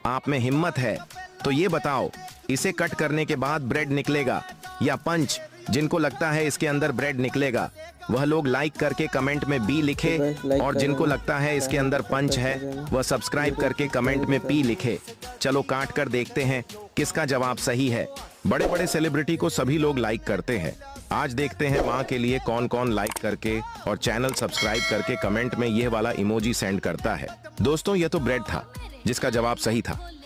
आप में हिम्मत है तो ये बताओ, इसे कट करने के बाद ब्रेड निकलेगा या पंच? जिनको लगता है इसके अंदर ब्रेड निकलेगा वह लोग लाइक करके कमेंट में बी लिखे, और जिनको लगता है इसके अंदर पंच है वह सब्सक्राइब करके कमेंट में पी लिखे। चलो काट कर देखते हैं किसका जवाब सही है। बड़े बड़े सेलिब्रिटी को सभी लोग लाइक करते हैं। आज देखते हैं माँ के लिए कौन कौन लाइक करके और चैनल सब्सक्राइब करके कमेंट में यह वाला इमोजी सेंड करता है। दोस्तों, यह तो ब्रेड था जिसका जवाब सही था।